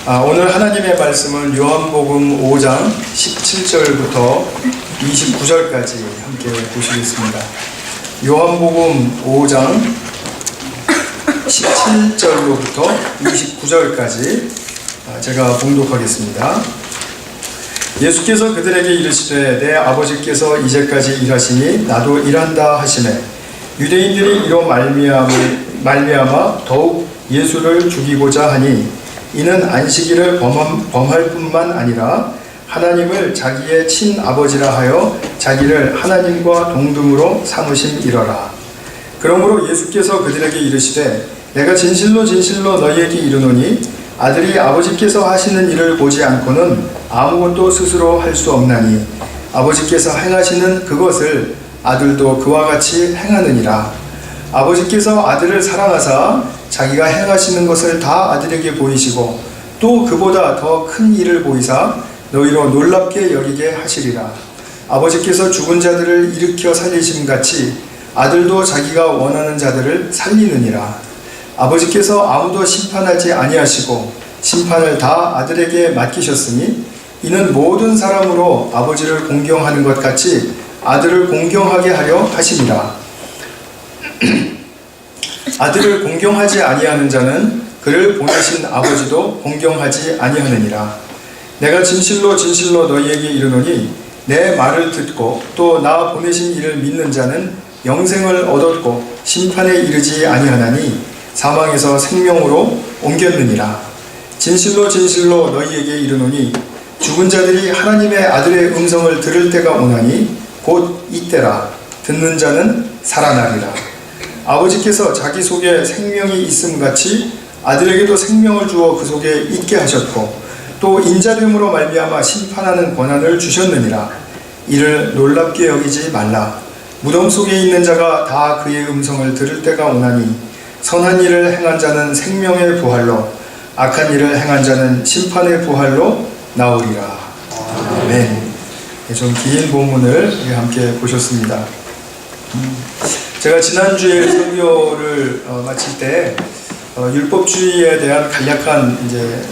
오늘 하나님의 말씀은 요한복음 5장 17절부터 29절까지 함께 보시겠습니다. 요한복음 5장 17절로부터 29절까지 제가 봉독하겠습니다. 예수께서 그들에게 이르시되 내 아버지께서 이제까지 일하시니 나도 일한다 하시매 유대인들이 이로 말미암아 더욱 예수를 죽이고자 하니 이는 안식일을 범할 뿐만 아니라 하나님을 자기의 친아버지라 하여 자기를 하나님과 동등으로 삼으심이러라. 그러므로 예수께서 그들에게 이르시되 내가 진실로 진실로 너희에게 이르노니 아들이 아버지께서 하시는 일을 보지 않고는 아무것도 스스로 할 수 없나니 아버지께서 행하시는 그것을 아들도 그와 같이 행하느니라. 아버지께서 아들을 사랑하사 자기가 행하시는 것을 다 아들에게 보이시고 또 그보다 더 큰 일을 보이사 너희로 놀랍게 여기게 하시리라. 아버지께서 죽은 자들을 일으켜 살리심같이 아들도 자기가 원하는 자들을 살리느니라. 아버지께서 아무도 심판하지 아니하시고 심판을 다 아들에게 맡기셨으니 이는 모든 사람으로 아버지를 공경하는 것 같이 아들을 공경하게 하려 하심이라. 아들을 공경하지 아니하는 자는 그를 보내신 아버지도 공경하지 아니하느니라. 내가 진실로 진실로 너희에게 이르노니 내 말을 듣고 또 나 보내신 이를 믿는 자는 영생을 얻었고 심판에 이르지 아니하나니 사망에서 생명으로 옮겼느니라. 진실로 진실로 너희에게 이르노니 죽은 자들이 하나님의 아들의 음성을 들을 때가 오나니 곧 이때라. 듣는 자는 살아나리라. 아버지께서 자기 속에 생명이 있음같이 아들에게도 생명을 주어 그 속에 있게 하셨고 또 인자됨으로 말미암아 심판하는 권한을 주셨느니라. 이를 놀랍게 여기지 말라. 무덤 속에 있는 자가 다 그의 음성을 들을 때가 오나니 선한 일을 행한 자는 생명의 부활로 악한 일을 행한 자는 심판의 부활로 나오리라. 아멘. 좀 긴 본문을 함께 보셨습니다. 제가 지난주에 설교를 마칠 때 율법주의에 대한 간략한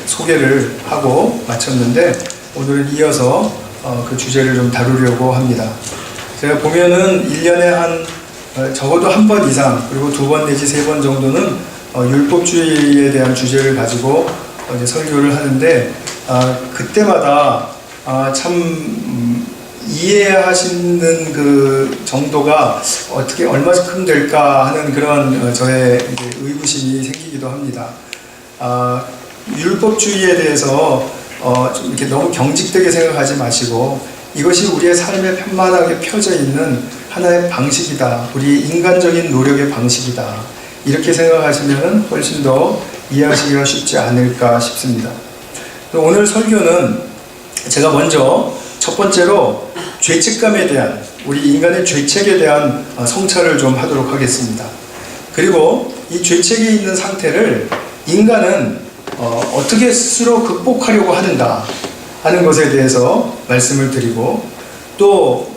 소개를 하고 마쳤는데 오늘은 이어서 그 주제를 좀 다루려고 합니다. 제가 보면은 1년에 한 적어도 한 번 이상 그리고 2번 내지 3번 정도는 율법주의에 대한 주제를 가지고 설교를 하는데 그때마다 참 이해하시는 그 정도가 어떻게 얼마큼 될까 하는 그런 저의 의구심이 생기기도 합니다. 율법주의에 대해서 좀 이렇게 너무 경직되게 생각하지 마시고 이것이 우리의 삶에 편만하게 펴져 있는 하나의 방식이다. 우리의 인간적인 노력의 방식이다. 이렇게 생각하시면 훨씬 더 이해하시기가 쉽지 않을까 싶습니다. 오늘 설교는 제가 먼저 첫 번째로 죄책감에 대한 우리 인간의 죄책에 대한 성찰을 좀 하도록 하겠습니다. 그리고 이 죄책이 있는 상태를 인간은 어떻게 스스로 극복하려고 하는가 하는 것에 대해서 말씀을 드리고 또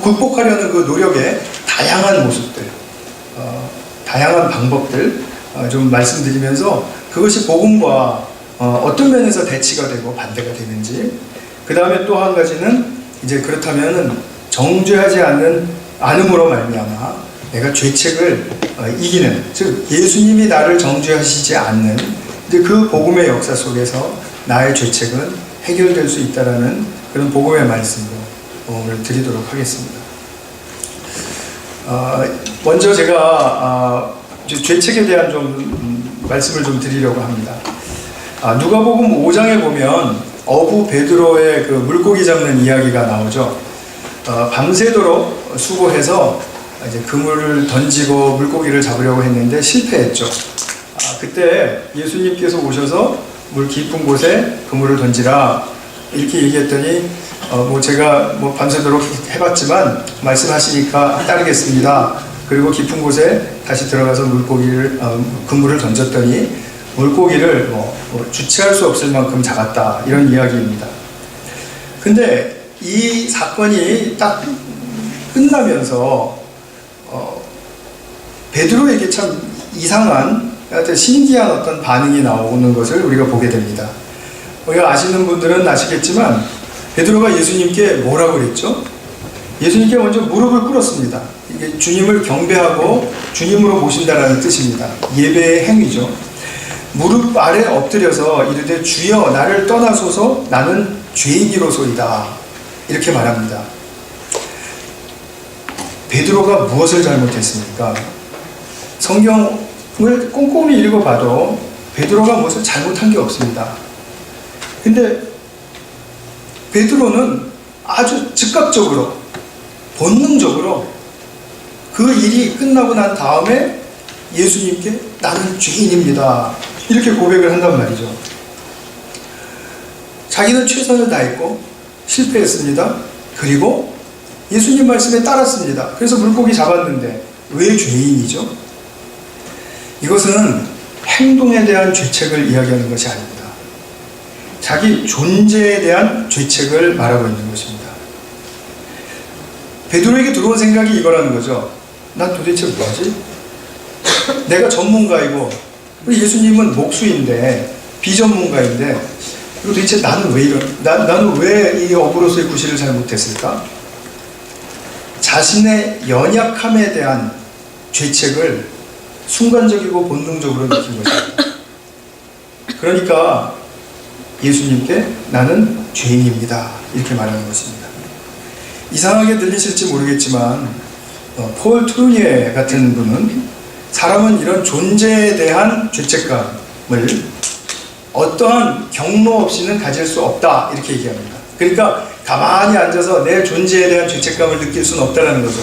극복하려는 그 노력의 다양한 모습들, 다양한 방법들 좀 말씀드리면서 그것이 복음과 어떤 면에서 대치가 되고 반대가 되는지, 그 다음에 또 한 가지는 그렇다면은 정죄하지 않음으로 말미암아 내가 죄책을 이기는, 즉 예수님이 나를 정죄하시지 않는 그 복음의 역사 속에서 나의 죄책은 해결될 수 있다라는 그런 복음의 말씀으로 오늘 드리도록 하겠습니다. 먼저 제가 죄책에 대한 좀 말씀을 좀 드리려고 합니다. 누가복음 5장에 보면 어부 베드로의 그 물고기 잡는 이야기가 나오죠. 밤새도록 수고해서 그물을 던지고 물고기를 잡으려고 했는데 실패했죠. 그때 예수님께서 오셔서 물 깊은 곳에 그물을 던지라 이렇게 얘기했더니 제가 밤새도록 해봤지만 말씀하시니까 따르겠습니다. 그리고 깊은 곳에 다시 들어가서 그물을 던졌더니 물고기를 주체할 수 없을 만큼 작았다, 이런 이야기입니다. 근데 이 사건이 딱 끝나면서 베드로에게 참 이상한 하여튼 신기한 어떤 반응이 나오는 것을 우리가 보게 됩니다. 우리가 아시는 분들은 아시겠지만 베드로가 예수님께 뭐라고 그랬죠? 예수님께 먼저 무릎을 꿇었습니다. 이게 주님을 경배하고 주님으로 모신다라는 뜻입니다. 예배의 행위죠. 무릎 아래 엎드려서 이르되 주여 나를 떠나소서 나는 죄인이로소이다. 이렇게 말합니다. 베드로가 무엇을 잘못했습니까? 성경을 꼼꼼히 읽어봐도 베드로가 무엇을 잘못한 게 없습니다. 근데 베드로는 아주 즉각적으로 본능적으로 그 일이 끝나고 난 다음에 예수님께 나는 죄인입니다 이렇게 고백을 한단 말이죠. 자기는 최선을 다했고 실패했습니다. 그리고 예수님 말씀에 따랐습니다. 그래서 물고기 잡았는데 왜 죄인이죠? 이것은 행동에 대한 죄책을 이야기하는 것이 아닙니다. 자기 존재에 대한 죄책을 말하고 있는 것입니다. 베드로에게 들어온 생각이 이거라는 거죠. 난 도대체 뭐지? 내가 전문가이고 우리 예수님은 목수인데 비전문가인데 그리고 도대체 나는 왜 나는 왜 이 어부로서의 구실을 잘못했을까? 자신의 연약함에 대한 죄책을 순간적이고 본능적으로 느낀 것입니다. 그러니까 예수님께 나는 죄인입니다 이렇게 말하는 것입니다. 이상하게 들리실지 모르겠지만 폴 트루니에 같은 분은 사람은 이런 존재에 대한 죄책감을 어떠한 경로 없이는 가질 수 없다 이렇게 얘기합니다. 그러니까 가만히 앉아서 내 존재에 대한 죄책감을 느낄 수는 없다는 거죠.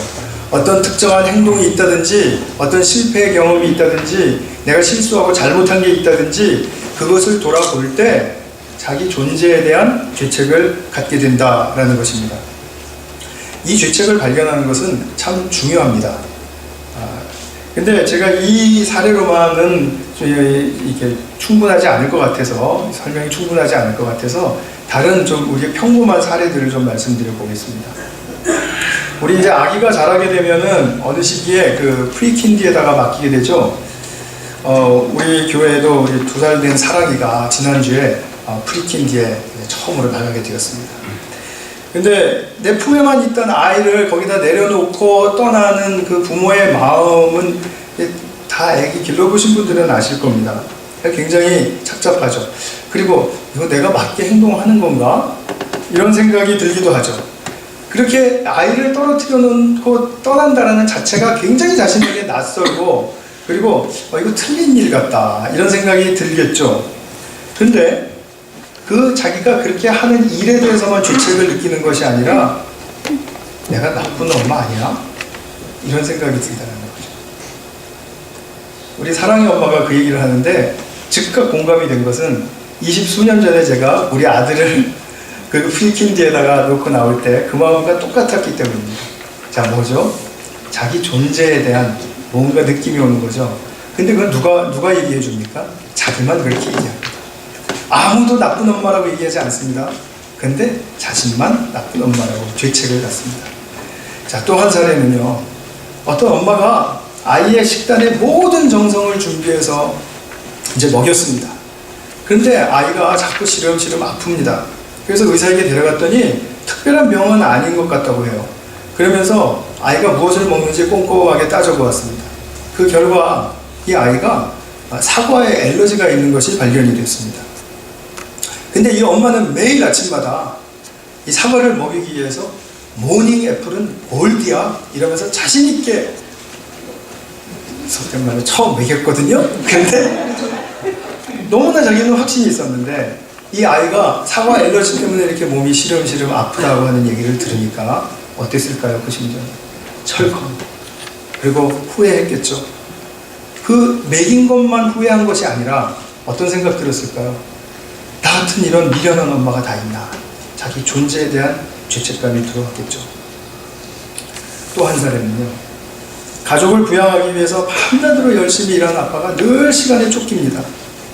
어떤 특정한 행동이 있다든지 어떤 실패의 경험이 있다든지 내가 실수하고 잘못한 게 있다든지 그것을 돌아볼 때 자기 존재에 대한 죄책을 갖게 된다라는 것입니다. 이 죄책을 발견하는 것은 참 중요합니다. 근데 제가 이 사례로만은 이게 충분하지 않을 것 같아서 설명이 충분하지 않을 것 같아서 다른 좀 우리 평범한 사례들을 좀 말씀드려 보겠습니다. 우리 이제 아기가 자라게 되면은 어느 시기에 그 프리킨디에다가 맡기게 되죠. 우리 교회에도 우리 2살 된 사랑이가 지난주에 프리킨디에 처음으로 나가게 되었습니다. 근데 내 품에만 있던 아이를 거기다 내려놓고 떠나는 그 부모의 마음은 다 애기 길러보신 분들은 아실 겁니다. 굉장히 착잡하죠. 그리고 이거 내가 맞게 행동하는 건가? 이런 생각이 들기도 하죠. 그렇게 아이를 떨어뜨려 놓고 떠난다는 자체가 굉장히 자신에게 낯설고 그리고 이거 틀린 일 같다 이런 생각이 들겠죠. 근데 그 자기가 그렇게 하는 일에 대해서만 죄책을 느끼는 것이 아니라 내가 나쁜 엄마 아니야? 이런 생각이 든다는 거죠. 우리 사랑의 엄마가 그 얘기를 하는데 즉각 공감이 된 것은 20수년 전에 제가 우리 아들을 그 프리킨디에다가 놓고 나올 때 그 마음과 똑같았기 때문입니다. 자, 뭐죠? 자기 존재에 대한 뭔가 느낌이 오는 거죠. 근데 그건 누가 얘기해 줍니까? 자기만 그렇게 얘기합니다. 아무도 나쁜 엄마라고 얘기하지 않습니다. 근데 자신만 나쁜 엄마라고 죄책을 갖습니다. 자, 또 한 사례는요. 어떤 엄마가 아이의 식단에 모든 정성을 준비해서 이제 먹였습니다. 그런데 아이가 자꾸 시름시름 아픕니다. 그래서 의사에게 데려갔더니 특별한 병은 아닌 것 같다고 해요. 그러면서 아이가 무엇을 먹는지 꼼꼼하게 따져보았습니다. 그 결과 이 아이가 사과에 알러지가 있는 것이 발견이 됐습니다. 근데 이 엄마는 매일 아침마다 이 사과를 먹이기 위해서 모닝 애플은 골드야 이러면서 자신있게 속된 말로 처음 먹였거든요. 근데 너무나 자기는 확신이 있었는데 이 아이가 사과 알러지 때문에 이렇게 몸이 시름시름 아프다고 하는 얘기를 들으니까 어땠을까요? 그 심정 철컹 그리고 후회했겠죠. 그 먹인 것만 후회한 것이 아니라 어떤 생각 들었을까요? 나 같은 이런 미련한 엄마가 다 있나. 자기 존재에 대한 죄책감이 들어왔겠죠. 또 한 사례는요. 가족을 부양하기 위해서 밤낮으로 열심히 일하는 아빠가 늘 시간에 쫓깁니다.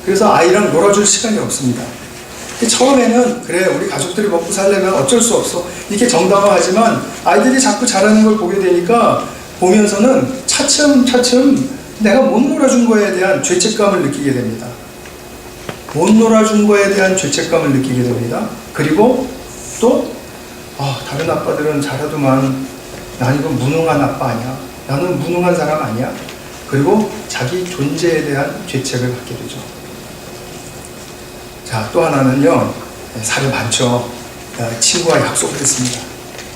그래서 아이랑 놀아줄 시간이 없습니다. 처음에는 그래 우리 가족들이 먹고 살려면 어쩔 수 없어 이렇게 정당화하지만 아이들이 자꾸 자라는 걸 보게 되니까 보면서는 차츰 내가 못 놀아준 거에 대한 죄책감을 느끼게 됩니다. 못 놀아준 거에 대한 죄책감을 느끼게 됩니다. 그리고 또 다른 아빠들은 잘하더만 난 이거 무능한 아빠 아니야, 나는 무능한 사람 아니야. 그리고 자기 존재에 대한 죄책을 갖게 되죠. 자, 또 하나는요, 살이 많죠. 친구와 약속을 했습니다.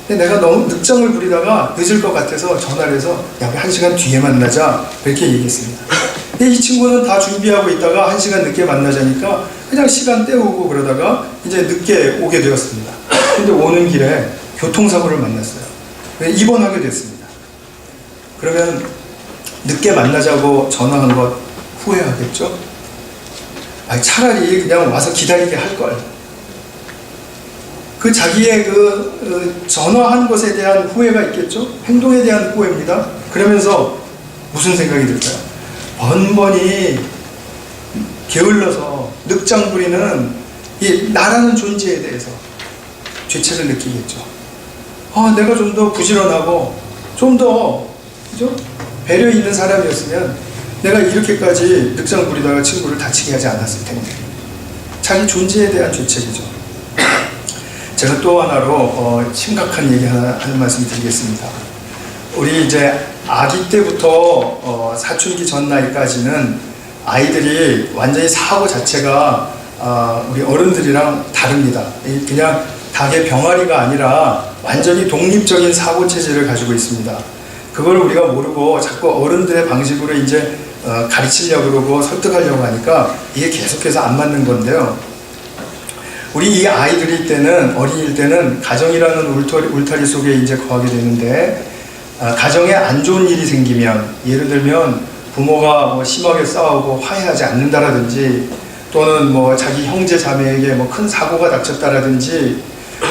근데 내가 너무 늦장을 부리다가 늦을 것 같아서 전화를 해서 야, 우리 1시간 뒤에 만나자, 그렇게 얘기했습니다. 근데 이 친구는 다 준비하고 있다가 1시간 늦게 만나자니까 그냥 시간 때우고 그러다가 이제 늦게 오게 되었습니다. 근데 오는 길에 교통사고를 만났어요. 입원하게 됐습니다. 그러면 늦게 만나자고 전화한 것 후회하겠죠? 아니, 차라리 그냥 와서 기다리게 할걸. 그 자기의 전화한 것에 대한 후회가 있겠죠? 행동에 대한 후회입니다. 그러면서 무슨 생각이 들까요? 번번이 게을러서 늑장 부리는 이 나라는 존재에 대해서 죄책을 느끼겠죠. 내가 좀 더 부지런하고 좀 더 그죠? 배려 있는 사람이었으면 내가 이렇게까지 늑장 부리다가 친구를 다치게 하지 않았을 텐데. 자기 존재에 대한 죄책이죠. 제가 또 하나로 심각한 얘기 하는 말씀 드리겠습니다. 우리 이제 아기 때부터 사춘기 전 나이까지는 아이들이 완전히 사고 자체가 우리 어른들이랑 다릅니다. 그냥 닭의 병아리가 아니라 완전히 독립적인 사고 체제를 가지고 있습니다. 그걸 우리가 모르고 자꾸 어른들의 방식으로 이제 가르치려고 그러고 설득하려고 하니까 이게 계속해서 안 맞는 건데요. 우리 이 아이들일 때는, 어린이일 때는 가정이라는 울타리 속에 이제 거하게 되는데, 가정에 안 좋은 일이 생기면, 예를 들면 부모가 뭐 심하게 싸우고 화해하지 않는다라든지, 또는 뭐 자기 형제 자매에게 뭐 큰 사고가 닥쳤다라든지,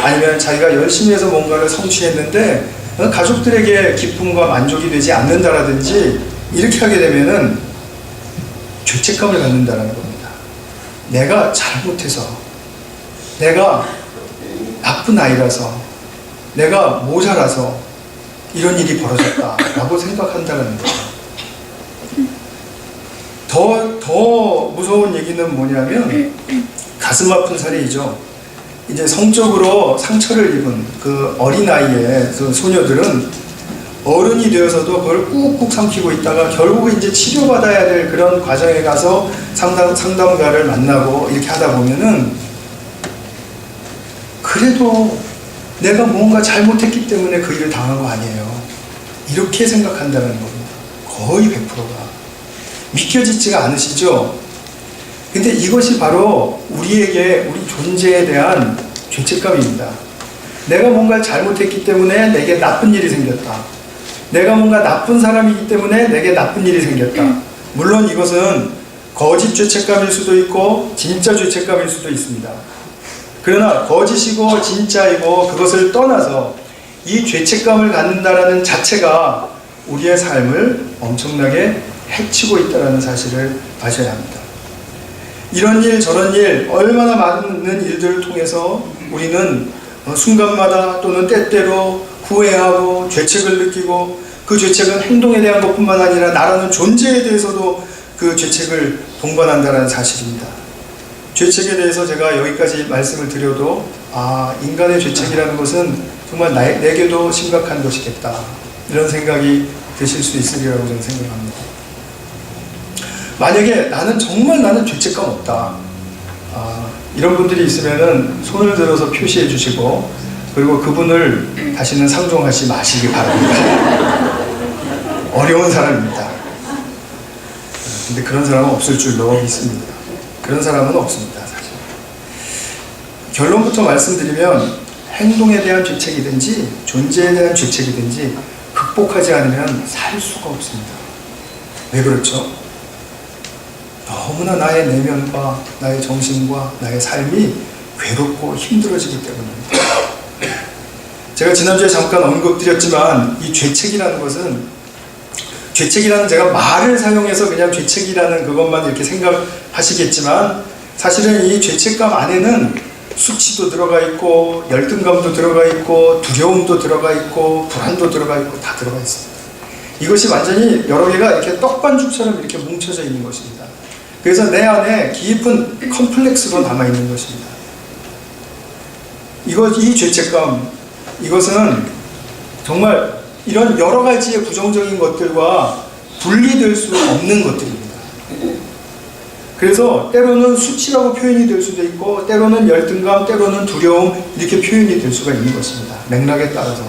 아니면 자기가 열심히 해서 뭔가를 성취했는데 가족들에게 기쁨과 만족이 되지 않는다라든지, 이렇게 하게 되면은 죄책감을 갖는다는 겁니다. 내가 잘못해서, 내가 나쁜 아이라서, 내가 모자라서 이런 일이 벌어졌다라고 생각한다는 거예요. 더 무서운 얘기는 뭐냐면 가슴 아픈 사례이죠. 이제 성적으로 상처를 입은 그 어린아이의 그 소녀들은 어른이 되어서도 그걸 꾹꾹 삼키고 있다가 결국 이제 치료받아야 될 그런 과정에 가서 상담가를 만나고 이렇게 하다 보면은 그래도 내가 뭔가 잘못했기 때문에 그 일을 당한 거 아니에요. 이렇게 생각한다는 겁니다. 거의 100%가. 믿겨지지가 않으시죠? 근데 이것이 바로 우리에게 우리 존재에 대한 죄책감입니다. 내가 뭔가를 잘못했기 때문에 내게 나쁜 일이 생겼다. 내가 뭔가 나쁜 사람이기 때문에 내게 나쁜 일이 생겼다. 물론 이것은 거짓 죄책감일 수도 있고 진짜 죄책감일 수도 있습니다. 그러나 거짓이고 진짜이고 그것을 떠나서 이 죄책감을 갖는다라는 자체가 우리의 삶을 엄청나게 해치고 있다는 사실을 아셔야 합니다. 이런 일 저런 일 얼마나 많은 일들을 통해서 우리는 순간마다 또는 때때로 후회하고 죄책을 느끼고, 그 죄책은 행동에 대한 것뿐만 아니라 나라는 존재에 대해서도 그 죄책을 동반한다는 사실입니다. 죄책에 대해서 제가 여기까지 말씀을 드려도 인간의 죄책이라는 것은 정말 내게도 심각한 것이겠다, 이런 생각이 드실 수 있으리라고 저는 생각합니다. 만약에 나는 죄책감 없다, 이런 분들이 있으면은 손을 들어서 표시해 주시고, 그리고 그분을 다시는 상종하지 마시기 바랍니다. 어려운 사람입니다. 근데 그런 사람은 없을 줄로 믿습니다. 그런 사람은 없습니다, 사실. 결론부터 말씀드리면 행동에 대한 죄책이든지 존재에 대한 죄책이든지 극복하지 않으면 살 수가 없습니다. 왜 그렇죠? 너무나 나의 내면과 나의 정신과 나의 삶이 괴롭고 힘들어지기 때문입니다. 제가 지난주에 잠깐 언급드렸지만 이 죄책이라는 것은, 죄책이라는 제가 말을 사용해서 그냥 죄책이라는 그것만 이렇게 생각하시겠지만, 사실은 이 죄책감 안에는 수치도 들어가 있고 열등감도 들어가 있고 두려움도 들어가 있고 불안도 들어가 있고 다 들어가 있습니다. 이것이 완전히 여러 개가 이렇게 떡반죽처럼 이렇게 뭉쳐져 있는 것입니다. 그래서 내 안에 깊은 컴플렉스로 남아있는 것입니다. 이 죄책감, 이것은 정말 이런 여러 가지의 부정적인 것들과 분리될 수 없는 것들입니다. 그래서 때로는 수치라고 표현이 될 수도 있고, 때로는 열등감, 때로는 두려움, 이렇게 표현이 될 수가 있는 것입니다. 맥락에 따라서.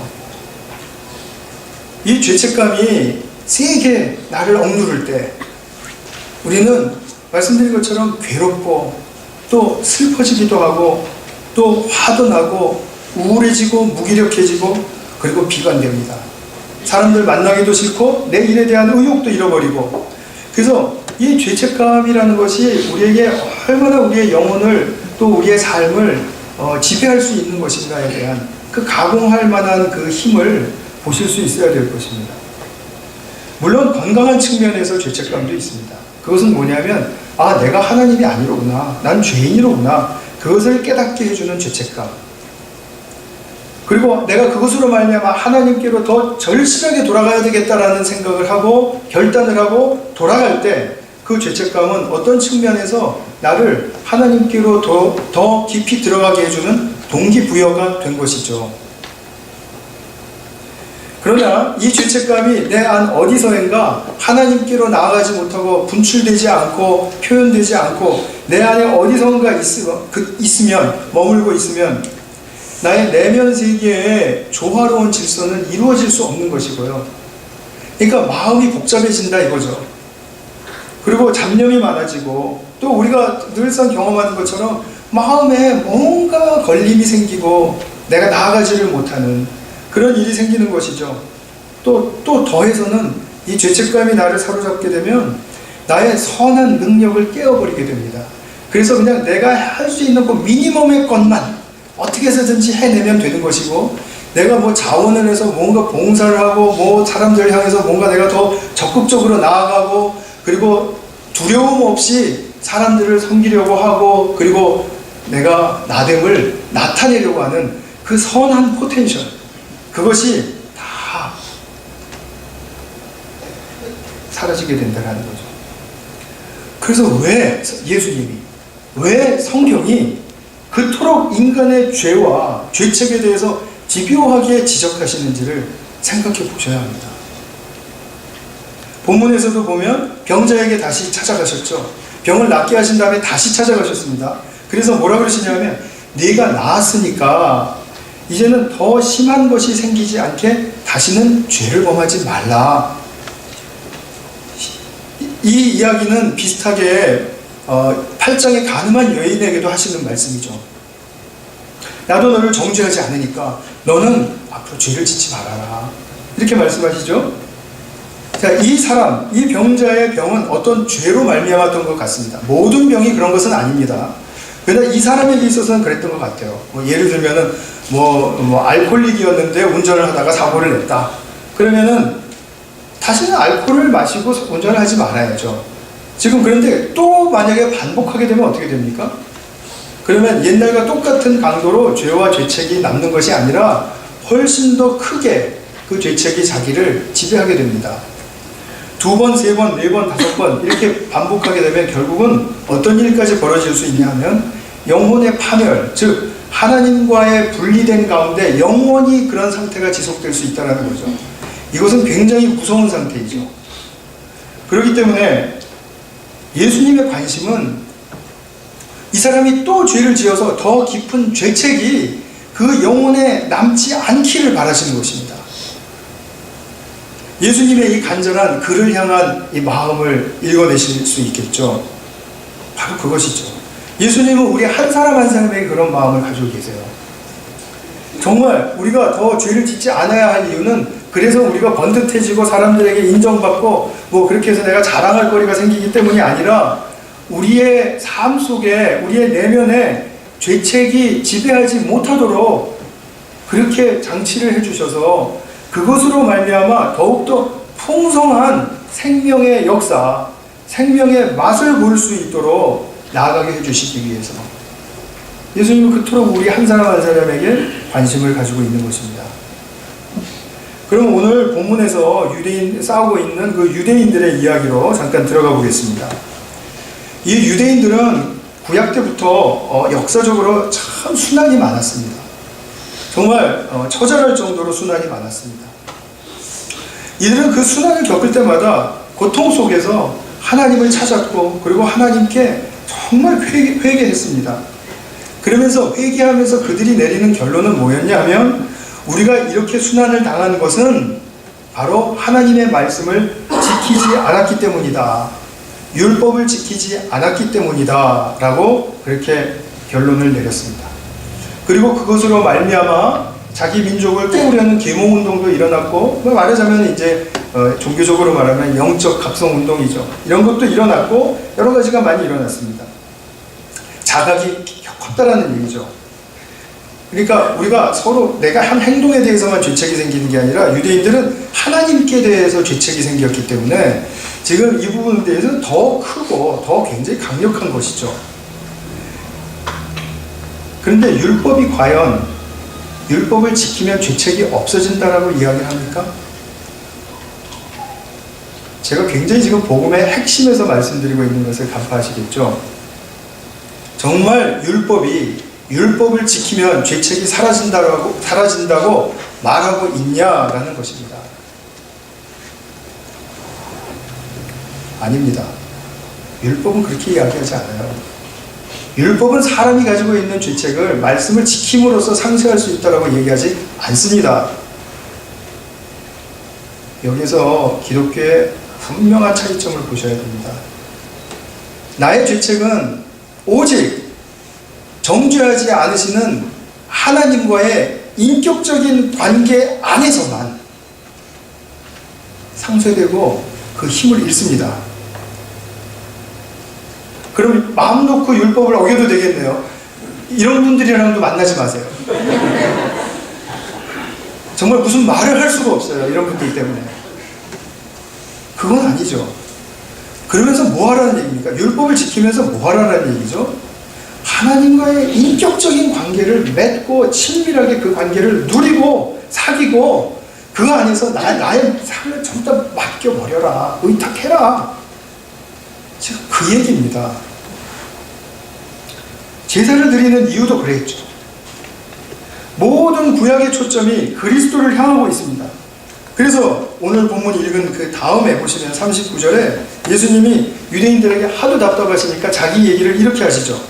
이 죄책감이 세게 나를 억누를 때 우리는 말씀드린 것처럼 괴롭고 또 슬퍼지기도 하고 또 화도 나고 우울해지고 무기력해지고 그리고 비관됩니다. 사람들 만나기도 싫고 내 일에 대한 의욕도 잃어버리고, 그래서 이 죄책감이라는 것이 우리에게 얼마나 우리의 영혼을 또 우리의 삶을 지배할 수 있는 것인가에 대한 그 가공할 만한 그 힘을 보실 수 있어야 될 것입니다. 물론 건강한 측면에서 죄책감도 있습니다. 그것은 뭐냐면 내가 하나님이 아니로구나, 난 죄인이로구나, 그것을 깨닫게 해주는 죄책감. 그리고 내가 그것으로 말미암아 하나님께로 더 절실하게 돌아가야 되겠다라는 생각을 하고 결단을 하고 돌아갈 때 그 죄책감은 어떤 측면에서 나를 하나님께로 더 깊이 들어가게 해주는 동기부여가 된 것이죠. 그러나 이 죄책감이 내 안 어디서인가 하나님께로 나아가지 못하고 분출되지 않고 표현되지 않고 내 안에 어디선가 있으면, 머물고 있으면 나의 내면 세계에 조화로운 질서는 이루어질 수 없는 것이고요. 그러니까 마음이 복잡해진다 이거죠. 그리고 잡념이 많아지고 또 우리가 늘상 경험하는 것처럼 마음에 뭔가 걸림이 생기고 내가 나아가지를 못하는 그런 일이 생기는 것이죠. 또 더해서는 이 죄책감이 나를 사로잡게 되면 나의 선한 능력을 깨어버리게 됩니다. 그래서 그냥 내가 할 수 있는 그 미니멈의 것만 어떻게 해서든지 해내면 되는 것이고, 내가 뭐 자원을 해서 뭔가 봉사를 하고 뭐 사람들을 향해서 뭔가 내가 더 적극적으로 나아가고, 그리고 두려움 없이 사람들을 섬기려고 하고, 그리고 내가 나됨을 나타내려고 하는 그 선한 포텐셜, 그것이 다 사라지게 된다는 거죠. 그래서 왜 예수님이, 왜 성경이 그토록 인간의 죄와 죄책에 대해서 집요하게 지적하시는지를 생각해 보셔야 합니다. 본문에서도 보면 병자에게 다시 찾아가셨죠. 병을 낫게 하신 다음에 다시 찾아가셨습니다. 그래서 뭐라 그러시냐면, 네가 나았으니까 이제는 더 심한 것이 생기지 않게 다시는 죄를 범하지 말라. 이 이야기는 비슷하게 8장의 가늠한 여인에게도 하시는 말씀이죠. 나도 너를 정죄하지 않으니까 너는 앞으로 죄를 짓지 말아라, 이렇게 말씀하시죠. 자, 이 사람, 이 병자의 병은 어떤 죄로 말미암았던 것 같습니다. 모든 병이 그런 것은 아닙니다. 그러나 이 사람에게 있어서는 그랬던 것 같아요. 예를 들면은 알코올릭이었는데 운전을 하다가 사고를 냈다. 그러면은 다시는 알코올을 마시고 운전을 하지 말아야죠. 지금 그런데 또 만약에 반복하게 되면 어떻게 됩니까? 그러면 옛날과 똑같은 강도로 죄와 죄책이 남는 것이 아니라 훨씬 더 크게 그 죄책이 자기를 지배하게 됩니다. 2번, 3번, 4번, 5번 이렇게 반복하게 되면 결국은 어떤 일까지 벌어질 수 있냐 하면 영혼의 파멸, 즉 하나님과의 분리된 가운데 영원히 그런 상태가 지속될 수 있다는 거죠. 이것은 굉장히 무서운 상태이죠. 그렇기 때문에 예수님의 관심은 이 사람이 또 죄를 지어서 더 깊은 죄책이 그 영혼에 남지 않기를 바라시는 것입니다. 예수님의 이 간절한 그를 향한 이 마음을 읽어내실 수 있겠죠. 바로 그것이죠. 예수님은 우리 한 사람 한 사람에게 그런 마음을 가지고 계세요. 정말 우리가 더 죄를 짓지 않아야 할 이유는 그래서 우리가 번듯해지고 사람들에게 인정받고 뭐 그렇게 해서 내가 자랑할 거리가 생기기 때문이 아니라 우리의 삶 속에 우리의 내면에 죄책이 지배하지 못하도록 그렇게 장치를 해주셔서 그것으로 말미암아 더욱더 풍성한 생명의 역사, 생명의 맛을 볼 수 있도록 나아가게 해주시기 위해서 예수님은 그토록 우리 한 사람 한 사람에게 관심을 가지고 있는 것입니다. 그럼 오늘 본문에서 싸우고 있는 그 유대인들의 이야기로 잠깐 들어가 보겠습니다. 이 유대인들은 구약 때부터 역사적으로 참 순환이 많았습니다. 정말 처절할 정도로 순환이 많았습니다. 이들은 그 순환을 겪을 때마다 고통 속에서 하나님을 찾았고, 그리고 하나님께 정말 회개했습니다. 그러면서 회개하면서 그들이 내리는 결론은 뭐였냐면, 우리가 이렇게 순환을 당한 것은 바로 하나님의 말씀을 지키지 않았기 때문이다. 율법을 지키지 않았기 때문이다. 라고 그렇게 결론을 내렸습니다. 그리고 그것으로 말미암아 자기 민족을 깨우려는 계몽운동도 일어났고, 말하자면 이제 종교적으로 말하면 영적 각성운동이죠. 이런 것도 일어났고 여러 가지가 많이 일어났습니다. 자각이 컸다라는 얘기죠. 그러니까 우리가 서로 내가 한 행동에 대해서만 죄책이 생기는 게 아니라 유대인들은 하나님께 대해서 죄책이 생겼기 때문에 지금 이 부분에 대해서는 더 크고 더 굉장히 강력한 것이죠. 그런데 율법이 과연 율법을 지키면 죄책이 없어진다라고 이야기를 합니까? 제가 굉장히 지금 복음의 핵심에서 말씀드리고 있는 것을 간파하시겠죠? 정말 율법을 지키면 죄책이 사라진다고 말하고 있냐라는 것입니다. 아닙니다. 율법은 그렇게 이야기하지 않아요. 율법은 사람이 가지고 있는 죄책을 말씀을 지킴으로써 상쇄할 수 있다고 얘기하지 않습니다. 여기서 기독교의 분명한 차이점을 보셔야 됩니다. 나의 죄책은 오직 정죄하지 않으시는 하나님과의 인격적인 관계 안에서만 상쇄되고 그 힘을 잃습니다. 그럼 마음 놓고 율법을 어겨도 되겠네요. 이런 분들이랑도 만나지 마세요. 정말 무슨 말을 할 수가 없어요. 이런 분들 때문에. 그건 아니죠. 그러면서 뭐 하라는 얘기입니까? 율법을 지키면서 뭐 하라는 얘기죠? 하나님과의 인격적인 관계를 맺고 친밀하게 그 관계를 누리고 사귀고 그 안에서 나의 삶을 전부 다 맡겨버려라. 의탁해라. 지금 그 얘기입니다. 제사를 드리는 이유도 그랬죠. 모든 구약의 초점이 그리스도를 향하고 있습니다. 그래서 오늘 본문 읽은 그 다음에 보시면 39절에 예수님이 유대인들에게 하도 답답하시니까 자기 얘기를 이렇게 하시죠.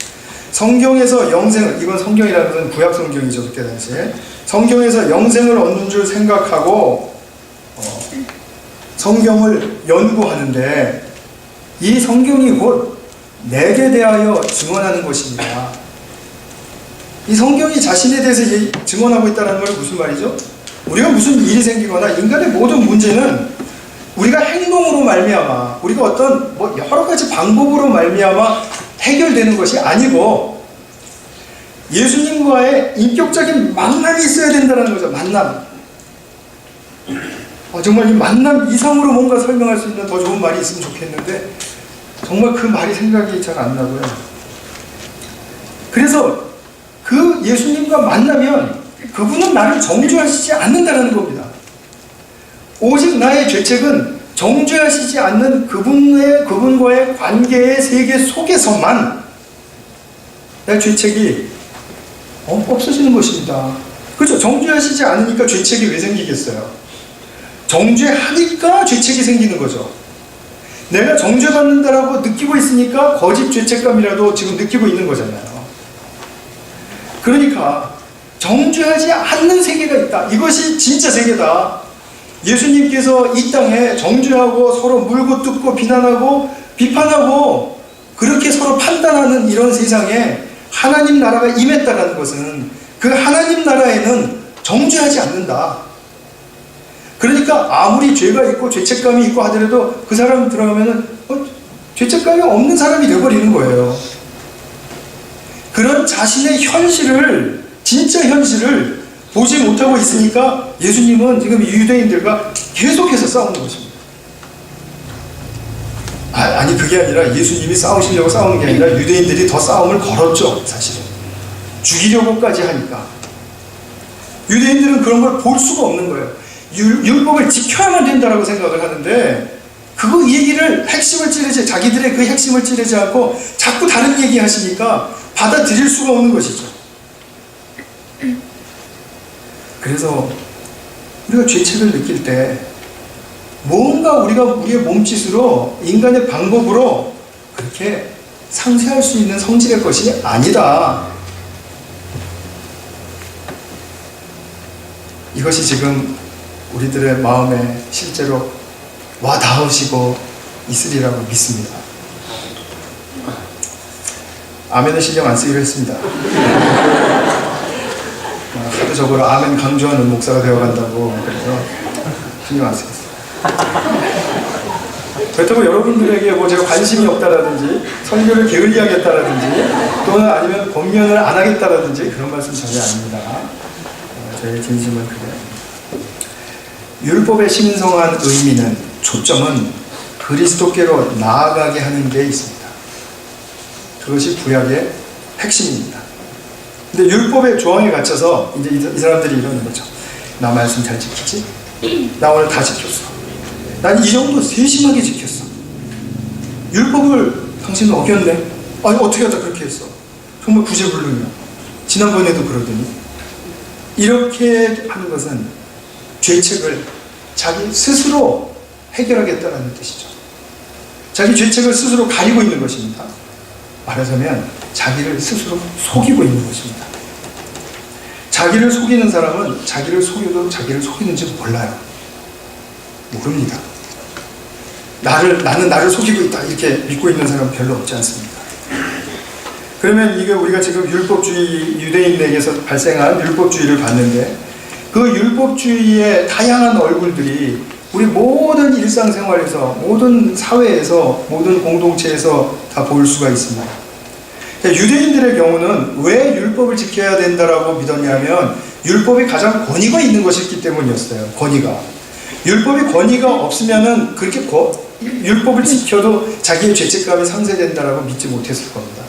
성경에서 영생을, 이건 성경이라는 것은 구약 성경이죠. 그때 당시에 성경에서 영생을 얻는 줄 생각하고 성경을 연구하는데 이 성경이 곧 내게 대하여 증언하는 것입니다. 이 성경이 자신에 대해서 증언하고 있다는 건 무슨 말이죠? 우리가 무슨 일이 생기거나 인간의 모든 문제는 우리가 행동으로 말미암아, 우리가 어떤 여러 가지 방법으로 말미암아 해결되는 것이 아니고 예수님과의 인격적인 만남이 있어야 된다는 거죠. 만남. 정말 이 만남 이상으로 뭔가 설명할 수 있는 더 좋은 말이 있으면 좋겠는데 정말 그 말이 생각이 잘 안 나고요. 그래서 그 예수님과 만나면 그분은 나를 정죄하시지 않는다는 겁니다. 오직 나의 죄책은 정죄하시지 않는 그분과의 관계의 세계 속에서만 내 죄책이 없어지는 것입니다. 그렇죠? 정죄하시지 않으니까 죄책이 왜 생기겠어요? 정죄하니까 죄책이 생기는 거죠. 내가 정죄받는다라고 느끼고 있으니까 거짓 죄책감이라도 지금 느끼고 있는 거잖아요. 그러니까 정죄하지 않는 세계가 있다. 이것이 진짜 세계다. 예수님께서 이 땅에 정죄하고 서로 물고 뜯고 비난하고 비판하고 그렇게 서로 판단하는 이런 세상에 하나님 나라가 임했다는 것은 그 하나님 나라에는 정죄하지 않는다. 그러니까 아무리 죄가 있고 죄책감이 있고 하더라도 그 사람 들어가면은 죄책감이 없는 사람이 되어버리는 거예요. 그런 자신의 현실을, 진짜 현실을 보지 못하고 있으니까 예수님은 지금 이 유대인들과 계속해서 싸우는 것입니다. 아니 그게 아니라 예수님이 싸우시려고 싸우는 게 아니라 유대인들이 더 싸움을 걸었죠. 사실은 죽이려고까지 하니까 유대인들은 그런 걸 볼 수가 없는 거예요. 율법을 지켜야만 된다라고 생각을 하는데 이 얘기를 핵심을 찌르지 자기들의 그 핵심을 찌르지 않고 자꾸 다른 얘기 하시니까 받아들일 수가 없는 것이죠. 그래서 우리가 죄책을 느낄 때 뭔가 우리가 우리의 몸짓으로 인간의 방법으로 그렇게 상쇄할 수 있는 성질의 것이 아니다. 이것이 지금 우리들의 마음에 실제로 와 닿으시고 있으리라고 믿습니다. 아멘은 신경 안 쓰기로 했습니다. 하도 저거를 아멘 강조하는 목사가 되어간다고 그래서 신경 안 쓰겠습니다. 그렇다고 여러분들에게 뭐 제가 관심이 없다라든지 설교를 게을리하겠다라든지 또는 아니면 권면을 안 하겠다라든지 그런 말씀 전혀 아닙니다. 저의 진심은 그래요. 율법의 신성한 의미는 초점은 그리스도께로 나아가게 하는 데 있습니다. 그것이 구약의 핵심입니다. 근데 율법의 조항에 갇혀서 이제 이 사람들이 이러는 거죠. 나 말씀 잘 지키지? 나 오늘 다 지켰어. 난 이 정도 세심하게 지켰어. 율법을 당신은 어겼네? 아니 어떻게 하다 그렇게 했어? 정말 구제불능이야. 지난번에도 그러더니. 이렇게 하는 것은 죄책을 자기 스스로 해결하겠다는 뜻이죠. 자기 죄책을 스스로 가리고 있는 것입니다. 말하자면 자기를 스스로 속이고 있는 것입니다. 자기를 속이는 사람은 자기를 속여도 자기를 속이는지 몰라요. 모릅니다. 나는 나를 속이고 있다 이렇게 믿고 있는 사람은 별로 없지 않습니다. 그러면 이게 우리가 지금 율법주의 유대인에게서 발생한 율법주의를 봤는데 그 율법주의의 다양한 얼굴들이 우리 모든 일상생활에서 모든 사회에서 모든 공동체에서 다 볼 수가 있습니다. 유대인들의 경우는 왜 율법을 지켜야 된다라고 믿었냐면 율법이 가장 권위가 있는 것이기 때문이었어요. 권위가. 율법이 권위가 없으면은 그렇게 율법을 지켜도 자기의 죄책감이 상쇄된다라고 믿지 못했을 겁니다.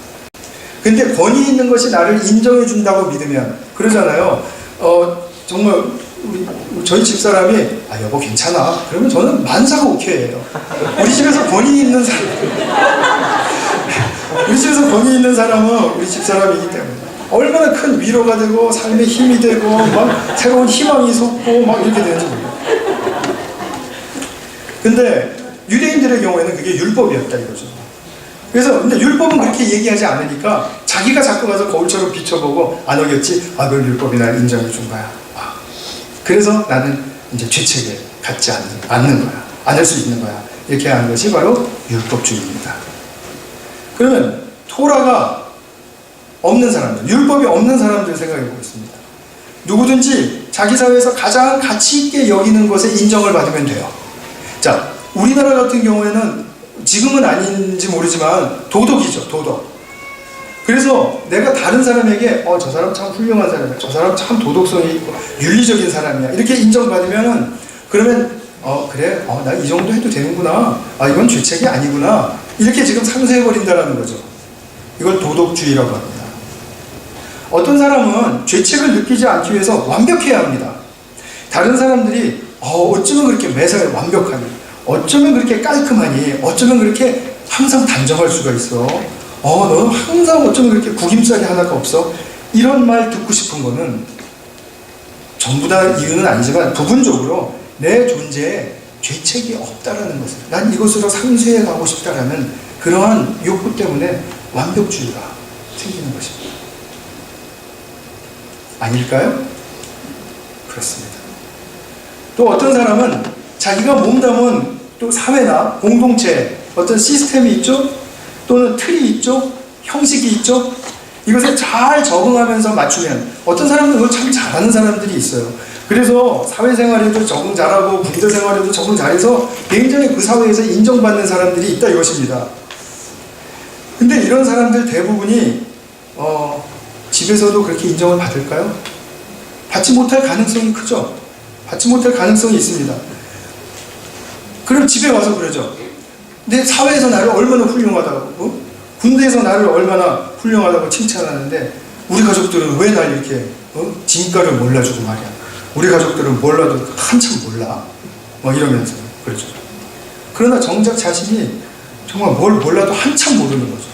근데 권위 있는 것이 나를 인정해 준다고 믿으면 그러잖아요. 정말 저희 집사람이 여보 괜찮아. 그러면 저는 만사가 오케이예요. 우리 집에서 권위 있는 사람 우리 집에서 권위 있는 사람은 우리 집사람이기 때문에 얼마나 큰 위로가 되고 삶의 힘이 되고 막 새로운 희망이 솟고 막 이렇게 되는지 몰라요. 근데 유대인들의 경우에는 그게 율법이었다 이거죠. 그래서 근데 율법은 그렇게 얘기하지 않으니까 자기가 자꾸 가서 거울처럼 비춰보고 안 어겼지? 그걸 율법이 날 인정해 준 거야. 그래서 나는 이제 죄책에 갖지 않는 거야. 않을 수 있는 거야. 이렇게 하는 것이 바로 율법주의입니다. 그러면 토라가 없는 사람들, 율법이 없는 사람들 생각해 보겠습니다. 누구든지 자기 사회에서 가장 가치 있게 여기는 것에 인정을 받으면 돼요. 자, 우리나라 같은 경우에는 지금은 아닌지 모르지만 도덕이죠, 도덕. 그래서 내가 다른 사람에게 저 사람 참 훌륭한 사람이야, 저 사람 참 도덕성이 있고 윤리적인 사람이야 이렇게 인정받으면은 그러면 그래, 나 이 정도 해도 되는구나, 이건 죄책이 아니구나 이렇게 지금 상쇄해버린다는 거죠. 이걸 도덕주의라고 합니다. 어떤 사람은 죄책을 느끼지 않기 위해서 완벽해야 합니다. 다른 사람들이 어쩌면 그렇게 매사에 완벽하니, 어쩌면 그렇게 깔끔하니, 어쩌면 그렇게 항상 단정할 수가 있어, 너는 항상 어쩌면 그렇게 구김살이 하나가 없어, 이런 말 듣고 싶은 거는 전부 다 이유는 아니지만 부분적으로 내 존재에 죄책이 없다라는 것을, 난 이것으로 상쇄해 가고 싶다라는 그러한 욕구 때문에 완벽주의가 생기는 것입니다. 아닐까요? 그렇습니다. 또 어떤 사람은 자기가 몸담은 또 사회나 공동체 어떤 시스템이 있죠? 또는 틀이 있죠? 형식이 있죠? 이것에 잘 적응하면서 맞추면, 어떤 사람은 그걸 참 잘하는 사람들이 있어요. 그래서 사회생활에도 적응 잘하고 군대 생활에도 적응 잘해서 굉장히 그 사회에서 인정받는 사람들이 있다 이것입니다. 근데 이런 사람들 대부분이 집에서도 그렇게 인정을 받을까요? 받지 못할 가능성이 크죠. 받지 못할 가능성이 있습니다. 그럼 집에 와서 그러죠. 내 사회에서 나를 얼마나 훌륭하다고, 군대에서 나를 얼마나 훌륭하다고 칭찬하는데 우리 가족들은 왜 날 이렇게 진가를 몰라주고 말이야. 우리 가족들은 몰라도 한참 몰라. 뭐 이러면서 그렇죠. 그러나 정작 자신이 정말 뭘 몰라도 한참 모르는 거죠.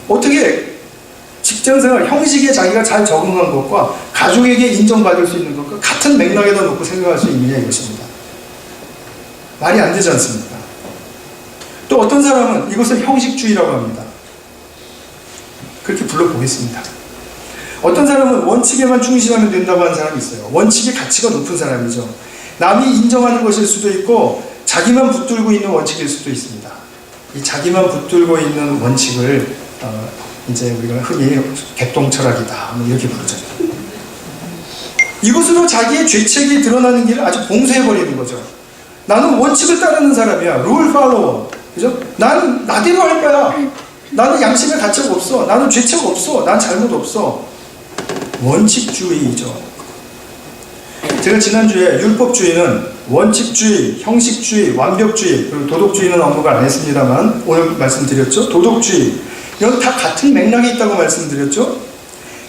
어떻게 직장생활 형식에 자기가 잘 적응한 것과 가족에게 인정받을 수 있는 것과 같은 맥락에다 놓고 생각할 수 있느냐 이것입니다. 말이 안 되지 않습니까? 또 어떤 사람은 이것을 형식주의라고 합니다. 그렇게 불러보겠습니다. 어떤 사람은 원칙에만 충실하면 된다고 하는 사람이 있어요. 원칙의 가치가 높은 사람이죠. 남이 인정하는 것일 수도 있고 자기만 붙들고 있는 원칙일 수도 있습니다. 이 자기만 붙들고 있는 원칙을 이제 우리가 흔히 개똥철학이다 뭐 이렇게 부르죠. 이것으로 자기의 죄책이 드러나는 길을 아주 봉쇄해버리는 거죠. 나는 원칙을 따르는 사람이야. 룰 팔로워. 그죠? 나는 나대로 할 거야. 나는 양심의 가치가 없어. 나는 죄책 없어. 난 잘못 없어. 원칙주의죠. 제가 지난주에 율법주의는 원칙주의, 형식주의, 완벽주의, 그리고 도덕주의는 언급을 안 했습니다만 오늘 말씀드렸죠. 도덕주의. 이건 다 같은 맥락이 있다고 말씀드렸죠.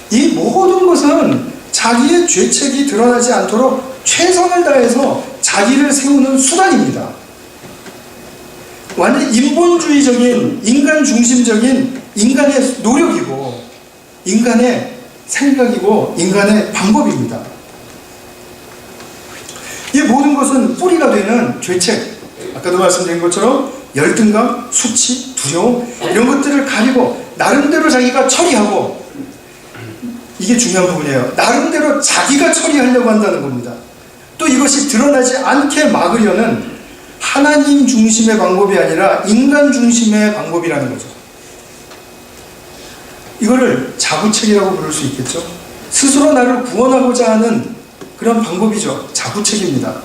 이 모든 것은 자기의 죄책이 드러나지 않도록 최선을 다해서 자기를 세우는 수단입니다. 완전 인본주의적인, 인간 중심적인 인간의 노력이고 인간의 생각이고 인간의 방법입니다. 이 모든 것은 뿌리가 되는 죄책, 아까도 말씀드린 것처럼 열등감, 수치, 두려움 이런 것들을 가리고 나름대로 자기가 처리하고, 이게 중요한 부분이에요. 나름대로 자기가 처리하려고 한다는 겁니다. 또 이것이 드러나지 않게 막으려는 하나님 중심의 방법이 아니라 인간 중심의 방법이라는 거죠. 이거를 자부책이라고 부를 수 있겠죠. 스스로 나를 구원하고자 하는 그런 방법이죠. 자부책입니다.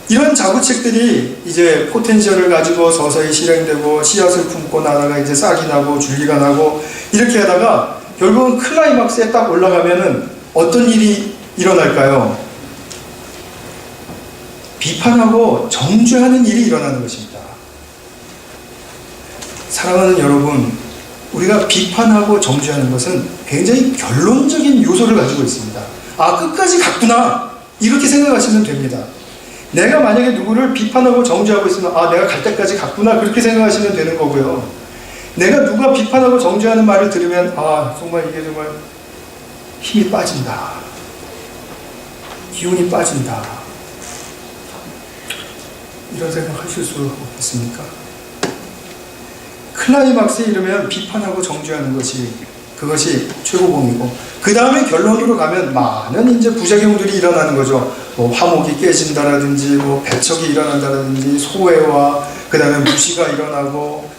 이런 자부책들이 이제 포텐셜을 가지고 서서히 실행되고 씨앗을 품고 나다가 이제 싹이 나고 줄기가 나고 이렇게 하다가 결국은 클라이막스에 딱 올라가면은 어떤 일이 일어날까요? 비판하고 정죄하는 일이 일어나는 것입니다. 사랑하는 여러분, 우리가 비판하고 정죄하는 것은 굉장히 결론적인 요소를 가지고 있습니다. 아, 끝까지 갔구나 이렇게 생각하시면 됩니다. 내가 만약에 누구를 비판하고 정죄하고 있으면 아, 내가 갈 때까지 갔구나 그렇게 생각하시면 되는 거고요. 내가 누가 비판하고 정죄하는 말을 들으면 아, 정말 이게 정말 힘이 빠진다, 기운이 빠진다, 이런 생각 하실 수 없겠습니까? 클라이막스에 이르면 비판하고 정죄하는 것이 그것이 최고봉이고, 그 다음에 결론으로 가면 많은 이제 부작용들이 일어나는 거죠. 뭐 화목이 깨진다라든지, 뭐 배척이 일어난다라든지, 소외와 그 다음에 무시가 일어나고,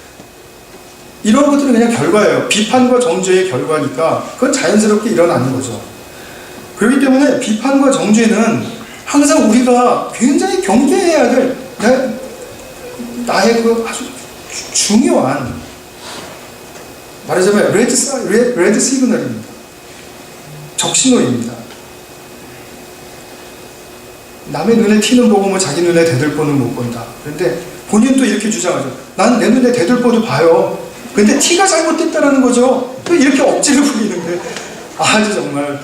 이런 것들은 그냥 결과예요. 비판과 정죄의 결과니까 그건 자연스럽게 일어나는 거죠. 그렇기 때문에 비판과 정죄는 항상 우리가 굉장히 경계해야 될 나의 그 아주 중요한, 말하자면 레드 시그널입니다. 적신호입니다. 남의 눈에 티는 보고 뭐 자기 눈에 대들보는 못 본다. 그런데 본인도 이렇게 주장하죠. 나는 내 눈에 대들보도 봐요. 근데 티가 잘못됐다는 거죠. 또 이렇게 억지를 부리는데 아주 정말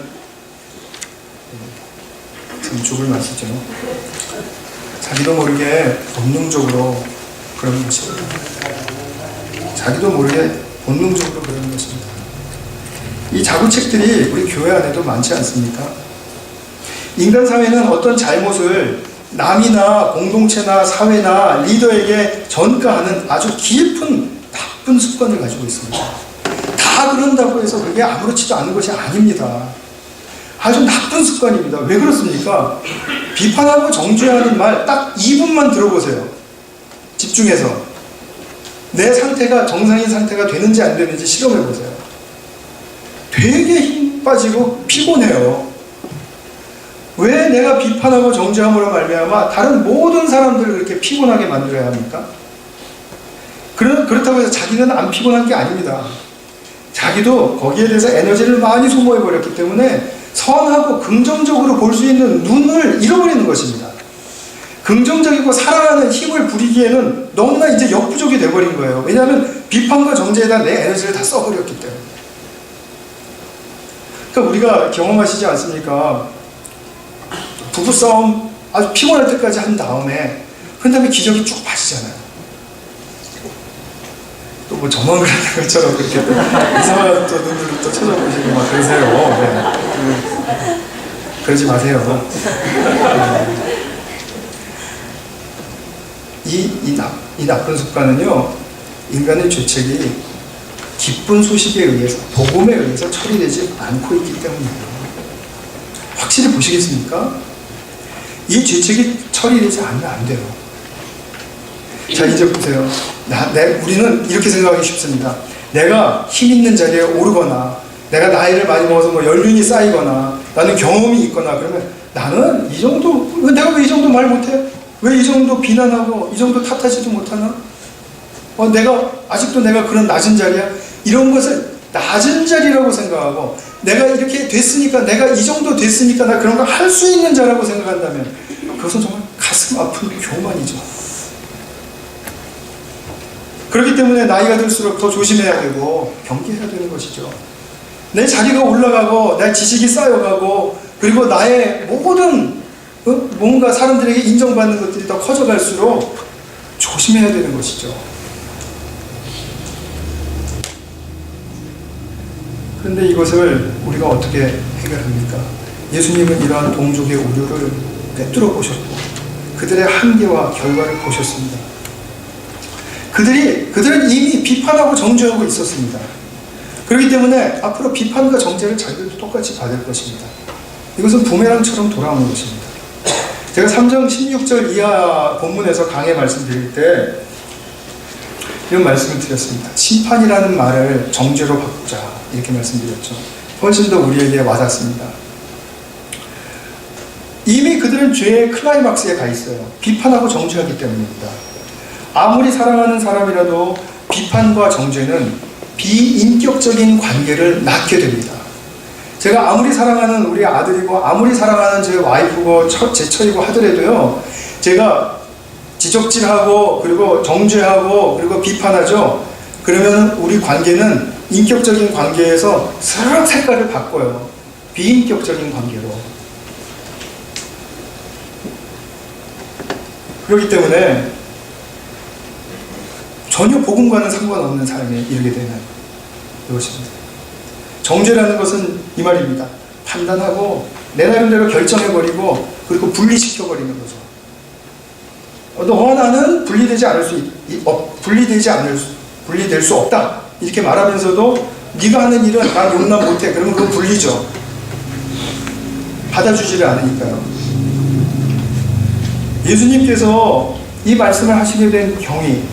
참 죽을 맛이죠. 자기도 모르게 본능적으로 그런 것입니다. 자기도 모르게 본능적으로 그런 것입니다. 이 자부책들이 우리 교회 안에도 많지 않습니까? 인간 사회는 어떤 잘못을 남이나 공동체나 사회나 리더에게 전가하는 아주 깊은 나쁜 습관을 가지고 있습니다. 다 그런다고 해서 그게 아무렇지도 않은 것이 아닙니다. 아주 나쁜 습관입니다. 왜 그렇습니까? 비판하고 정죄하는 말 딱 2분만 들어보세요. 집중해서 내 상태가 정상인 상태가 되는지 안 되는지 실험해보세요. 되게 힘 빠지고 피곤해요. 왜 내가 비판하고 정죄함으로 말미암아 다른 모든 사람들을 그렇게 피곤하게 만들어야 합니까? 그렇다고 해서 자기는 안 피곤한 게 아닙니다. 자기도 거기에 대해서 에너지를 많이 소모해버렸기 때문에 선하고 긍정적으로 볼 수 있는 눈을 잃어버리는 것입니다. 긍정적이고 살아나는 힘을 부리기에는 너무나 이제 역부족이 돼버린 거예요. 왜냐하면 비판과 정죄에다 내 에너지를 다 써버렸기 때문에. 그러니까 우리가 경험하시지 않습니까? 부부싸움 아주 피곤할 때까지 한 다음에 그 다음에 기저귀 쭉 빠지잖아요. 또 뭐 저만 그러는 것처럼 그렇게 이상한 또 눈으로 또 쳐다보시고 막 그러세요. 네. 그러지 마세요. 이 나쁜 습관은요, 인간의 죄책이 기쁜 소식에 의해서, 복음에 의해서 처리되지 않고 있기 때문이에요. 확실히 보시겠습니까? 이 죄책이 처리되지 않으면 안 돼요. 자, 이제 보세요. 우리는 이렇게 생각하기 쉽습니다. 내가 힘 있는 자리에 오르거나, 내가 나이를 많이 먹어서 뭐 연륜이 쌓이거나, 나는 경험이 있거나, 그러면 나는 이 정도, 내가 왜 이 정도 말 못해? 왜 이 정도 비난하고, 이 정도 탓하지도 못하나? 아직도 내가 그런 낮은 자리야? 이런 것을 낮은 자리라고 생각하고, 내가 이렇게 됐으니까, 내가 이 정도 됐으니까 나 그런 거 할 수 있는 자라고 생각한다면, 그것은 정말 가슴 아픈 교만이죠. 그렇기 때문에 나이가 들수록 더 조심해야 되고 경계해야 되는 것이죠. 내 자리가 올라가고 내 지식이 쌓여가고 그리고 나의 모든 뭔가 사람들에게 인정받는 것들이 더 커져갈수록 조심해야 되는 것이죠. 그런데 이것을 우리가 어떻게 해결합니까? 예수님은 이러한 동족의 우려를 꿰뚫어 보셨고 그들의 한계와 결과를 보셨습니다. 그들은 이미 비판하고 정죄하고 있었습니다. 그렇기 때문에 앞으로 비판과 정죄를 자기들도 똑같이 받을 것입니다. 이것은 부메랑처럼 돌아오는 것입니다. 제가 3장 16절 이하 본문에서 강해 말씀드릴 때 이런 말씀을 드렸습니다. 심판이라는 말을 정죄로 바꾸자 이렇게 말씀드렸죠. 훨씬 더 우리에게 와닿습니다. 이미 그들은 죄의 클라이막스에 가 있어요. 비판하고 정죄하기 때문입니다. 아무리 사랑하는 사람이라도 비판과 정죄는 비인격적인 관계를 낳게 됩니다. 제가 아무리 사랑하는 우리 아들이고 아무리 사랑하는 제 와이프고 제 처이고 하더라도요, 제가 지적질하고 그리고 정죄하고 그리고 비판하죠. 그러면 우리 관계는 인격적인 관계에서 슥 색깔을 바꿔요. 비인격적인 관계로. 그렇기 때문에 전혀 복음과는 상관없는 삶에 이르게 되는 이것입니다. 정죄라는 것은 이 말입니다. 판단하고 내 나름대로 결정해버리고 그리고 분리시켜버리는 거죠. 너와 나는 분리될 수 없다 이렇게 말하면서도 네가 하는 일은 난 용납 못해. 그러면 그건 분리죠. 받아주지를 않으니까요. 예수님께서 이 말씀을 하시게 된 경위,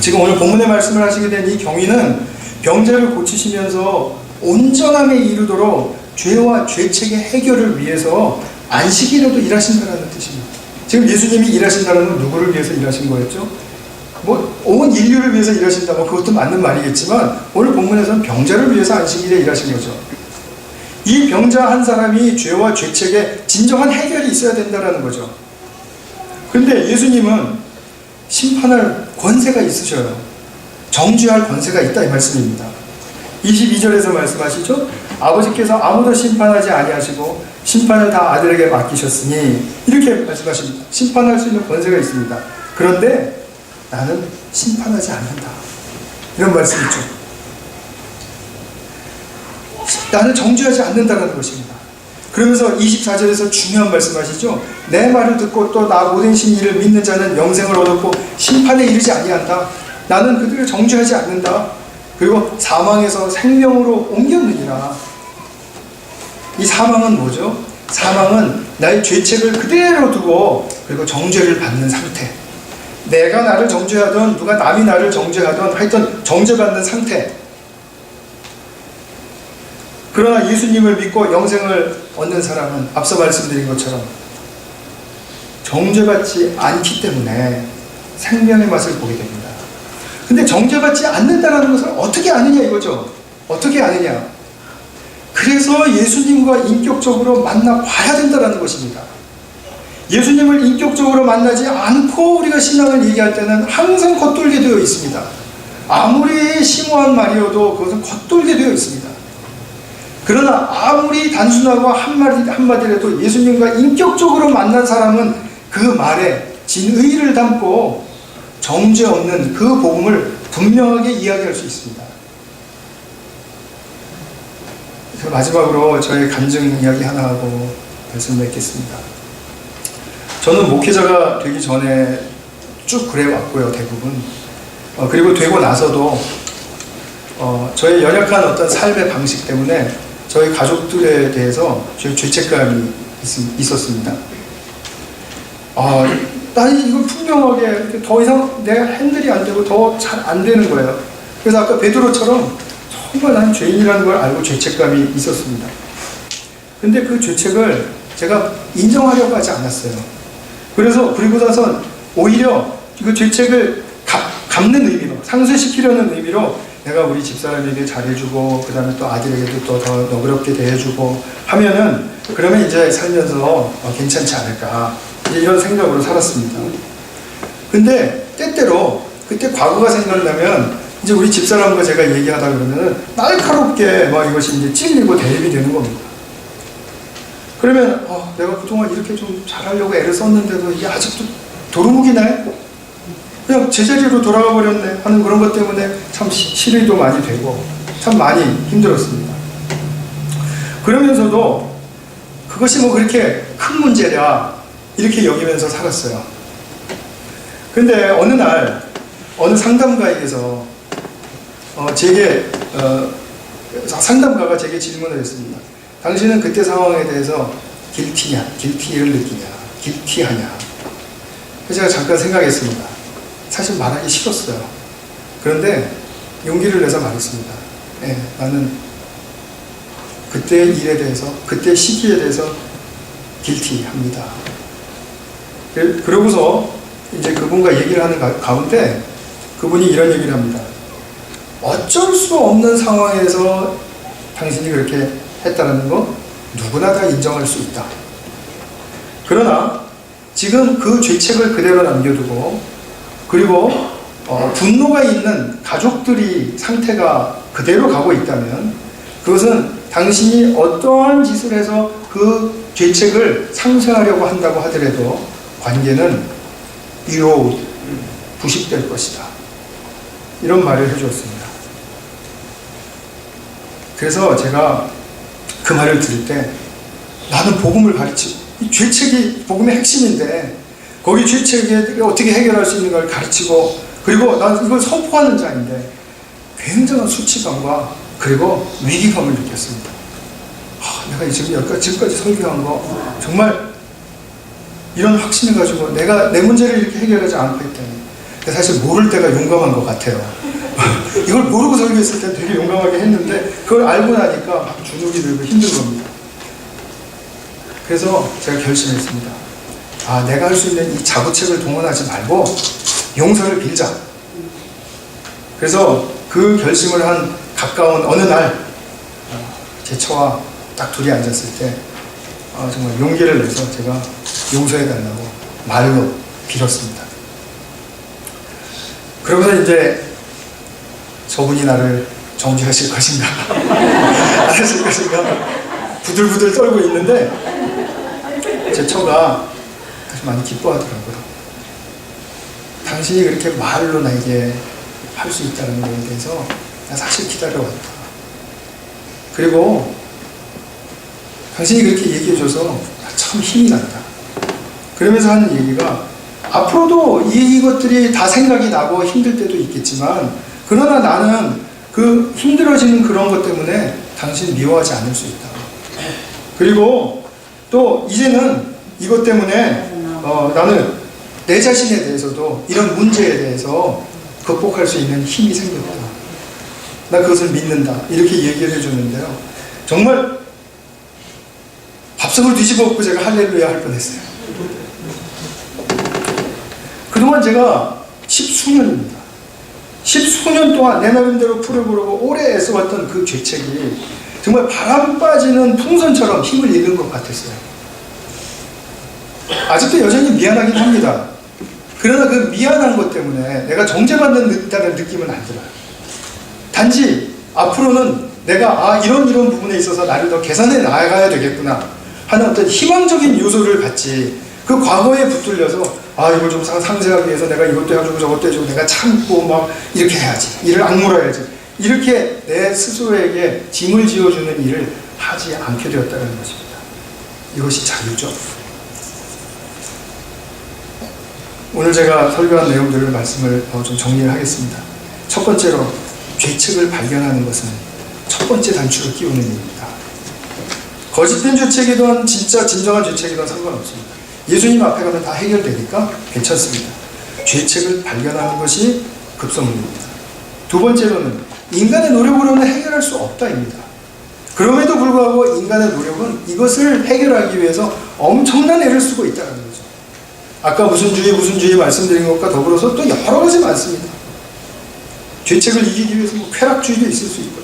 지금 오늘 본문의 말씀을 하시게 된 이 경위는 병자를 고치시면서 온전함에 이르도록 죄와 죄책의 해결을 위해서 안식일에도 일하신다는 뜻입니다. 지금 예수님이 일하신다는 건 누구를 위해서 일하신 거였죠? 온 인류를 위해서 일하신다면 그것도 맞는 말이겠지만 오늘 본문에서는 병자를 위해서 안식일에 일하신 거죠. 이 병자 한 사람이 죄와 죄책의 진정한 해결이 있어야 된다는 거죠. 그런데 예수님은 심판할 권세가 있으셔요. 정죄할 권세가 있다 이 말씀입니다. 22절에서 말씀하시죠. 아버지께서 아무도 심판하지 아니하시고 심판을 다 아들에게 맡기셨으니 이렇게 말씀하십니다. 심판할 수 있는 권세가 있습니다. 그런데 나는 심판하지 않는다. 이런 말씀이죠. 나는 정죄하지 않는다는 것입니다. 그러면서 24절에서 중요한 말씀하시죠. 내 말을 듣고 또 나 보내신 이를 믿는 자는 영생을 얻었고 심판에 이르지 아니한다. 나는 그들을 정죄하지 않는다. 그리고 사망에서 생명으로 옮겼느니라. 이 사망은 뭐죠? 사망은 나의 죄책을 그대로 두고 그리고 정죄를 받는 상태. 내가 나를 정죄하던 누가 남이 나를 정죄하던 하여튼 정죄받는 상태. 그러나 예수님을 믿고 영생을 얻는 사람은 앞서 말씀드린 것처럼 정죄받지 않기 때문에 생명의 맛을 보게 됩니다. 근데 정죄받지 않는다는 것을 어떻게 아느냐 이거죠. 어떻게 아느냐. 그래서 예수님과 인격적으로 만나봐야 된다는 것입니다. 예수님을 인격적으로 만나지 않고 우리가 신앙을 얘기할 때는 항상 겉돌게 되어 있습니다. 아무리 심오한 말이어도 그것은 겉돌게 되어 있습니다. 그러나 아무리 단순하고 한마디라도 예수님과 인격적으로 만난 사람은 그 말에 진의를 담고 정죄 없는 그 복음을 분명하게 이야기할 수 있습니다. 마지막으로 저의 간증 이야기 하나 하고 말씀 맺겠습니다. 저는 목회자가 되기 전에 쭉 그래 왔고요, 대부분. 그리고 되고 나서도 저의 연약한 어떤 삶의 방식 때문에 저희 가족들에 대해서 죄책감이 있었습니다. 나는 이거 분명하게 더 이상 내가 핸들이 안 되고 더 잘 안 되는 거예요. 그래서 아까 베드로처럼 정말 난 죄인이라는 걸 알고 죄책감이 있었습니다. 근데 그 죄책을 제가 인정하려고 하지 않았어요. 그리고 나서 오히려 그 죄책을 갚는 의미로, 상쇄시키려는 의미로 내가 우리 집사람에게 잘해주고 그 다음에 또 아들에게도 또 더 너그럽게 대해주고 하면은 그러면 이제 살면서 괜찮지 않을까 이런 생각으로 살았습니다. 근데 때때로 그때 과거가 생각나면 이제 우리 집사람과 제가 얘기하다 그러면은 날카롭게 막 이것이 이제 찔리고 대립이 되는 겁니다. 그러면 내가 그동안 이렇게 좀 잘하려고 애를 썼는데도 이게 아직도 도루묵이네? 그냥 제자리로 돌아가 버렸네 하는 그런 것 때문에 참 시리도 많이 되고 참 많이 힘들었습니다. 그러면서도 그것이 뭐 그렇게 큰 문제냐 이렇게 여기면서 살았어요. 근데 어느 날 어느 상담가에게서 제게 상담가가 제게 질문을 했습니다. 당신은 그때 상황에 대해서 길티를 느끼냐, 길티하냐. 그래서 제가 잠깐 생각했습니다. 사실 말하기 싫었어요. 그런데 용기를 내서 말했습니다. 나는 그때 일에 대해서, 그때 시기에 대해서 길티합니다. 그러고서 이제 그분과 얘기를 하는 가운데 그분이 이런 얘기를 합니다. 어쩔 수 없는 상황에서 당신이 그렇게 했다는 거 누구나 다 인정할 수 있다. 그러나 지금 그 죄책을 그대로 남겨두고 그리고 분노가 있는 가족들이 상태가 그대로 가고 있다면 그것은 당신이 어떠한 짓을 해서 그 죄책을 상쇄하려고 한다고 하더라도 관계는 부식될 것이다. 이런 말을 해주었습니다. 그래서 제가 그 말을 들을 때 나는 복음을 가르치고 이 죄책이 복음의 핵심인데 거기 죄책에 어떻게 해결할 수 있는 걸 가르치고 그리고 나는 이걸 선포하는 자인데 굉장한 수치감과 그리고 위기감을 느꼈습니다. 내가 지금까지 설교한 거 정말 이런 확신을 가지고 내가 내 문제를 이렇게 해결하지 않고 있다니. 근데 사실 모를 때가 용감한 것 같아요. 이걸 모르고 설교했을 때 되게 용감하게 했는데 그걸 알고 나니까 막 주눅이 들고 힘든 겁니다. 그래서 제가 결심했습니다. 내가 할 수 있는 이 자부책을 동원하지 말고 용서를 빌자. 그래서 그 결심을 한 가까운 어느 날 제 처와 딱 둘이 앉았을 때 정말 용기를 내서 제가 용서해달라고 말로 빌었습니다. 그러고서 이제 저분이 나를 정죄하실 것인가 안 하실 것인가 부들부들 떨고 있는데 제 처가 아주 많이 기뻐하더라고요. 당신이 그렇게 말로 나에게 할 수 있다는 것에 대해서 나 사실 기다려왔다. 그리고 당신이 그렇게 얘기해줘서 참 힘이 난다. 그러면서 하는 얘기가 앞으로도 이것들이 다 생각이 나고 힘들 때도 있겠지만 그러나 나는 그 힘들어지는 그런 것 때문에 당신 미워하지 않을 수 있다. 그리고 또 이제는 이것 때문에 나는 내 자신에 대해서도 이런 문제에 대해서 극복할 수 있는 힘이 생겼다. 나 그것을 믿는다. 이렇게 얘기를 해줬는데요. 정말 밥상을 뒤집어 엎고 제가 할렐루야 할 뻔했어요. 그동안 제가 십수년입니다. 십수년 동안 내 나름대로 풀어보려고 오래 애써왔던 그 죄책이 정말 바람 빠지는 풍선처럼 힘을 잃은 것 같았어요. 아직도 여전히 미안하긴 합니다. 그러나 그 미안한 것 때문에 내가 정죄받는다는 느낌은 안 들어요. 단지 앞으로는 내가 이런 부분에 있어서 나를 더 개선해 나가야 되겠구나 하는 어떤 희망적인 요소를 갖지, 그 과거에 붙들려서 이걸 좀 상쇄하기 위해서 내가 이것도 해주고 저것도 해주고 내가 참고 막 이렇게 해야지, 일을 악물어야지, 이렇게 내 스스로에게 짐을 지어주는 일을 하지 않게 되었다는 것입니다. 이것이 자유죠. 오늘 제가 설교한 내용들을 말씀을 좀 정리를 하겠습니다. 첫 번째로, 죄책을 발견하는 것은 첫 번째 단추를 끼우는 일입니다. 거짓된 죄책이든 진정한 죄책이든 상관없습니다. 예수님 앞에 가면 다 해결되니까 괜찮습니다. 죄책을 발견하는 것이 급선무입니다. 두 번째로는, 인간의 노력으로는 해결할 수 없다입니다. 그럼에도 불구하고 인간의 노력은 이것을 해결하기 위해서 엄청난 애를 쓰고 있다는 거죠. 아까 무슨 주의 말씀드린 것과 더불어서 또 여러 가지 많습니다. 죄책을 이기기 위해서 쾌락주의도 있을 수 있고요.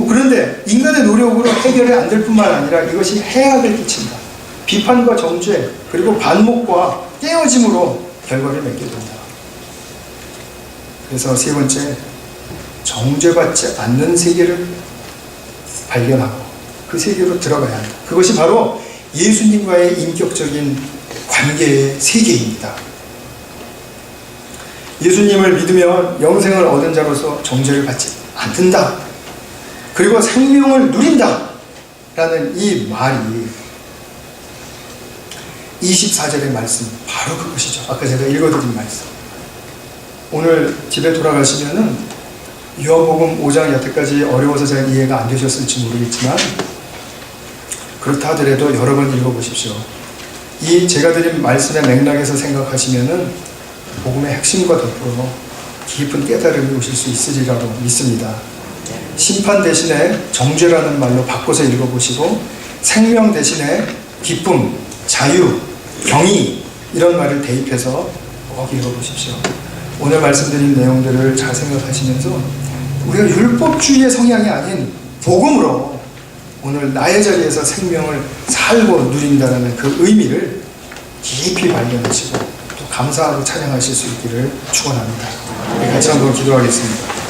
그런데 인간의 노력으로 해결이 안 될 뿐만 아니라 이것이 해악을 끼친다. 비판과 정죄, 그리고 반목과 깨어짐으로 결과를 맺게 된다. 그래서 세 번째, 정죄받지 않는 세계를 발견하고 그 세계로 들어가야 한다. 그것이 바로 예수님과의 인격적인 관계의 세계입니다. 예수님을 믿으면 영생을 얻은 자로서 정죄를 받지 않는다. 그리고 생명을 누린다. 라는 이 말이 24절의 말씀, 바로 그것이죠. 아까 제가 읽어드린 말씀. 오늘 집에 돌아가시면은 요한복음 5장 여태까지 어려워서 잘 이해가 안 되셨을지 모르겠지만, 그렇다 하더라도 여러 번 읽어보십시오. 이 제가 드린 말씀의 맥락에서 생각하시면은 복음의 핵심과 더불어 깊은 깨달음이 오실 수 있으리라고 믿습니다. 심판 대신에 정죄라는 말로 바꿔서 읽어보시고, 생명 대신에 기쁨, 자유, 경의, 이런 말을 대입해서 꼭 읽어보십시오. 오늘 말씀드린 내용들을 잘 생각하시면서 우리가 율법주의의 성향이 아닌 복음으로 오늘 나의 자리에서 생명을 살고 누린다는 그 의미를 깊이 발견하시고 또 감사하고 찬양하실 수 있기를 축원합니다. 같이 한번 기도하겠습니다.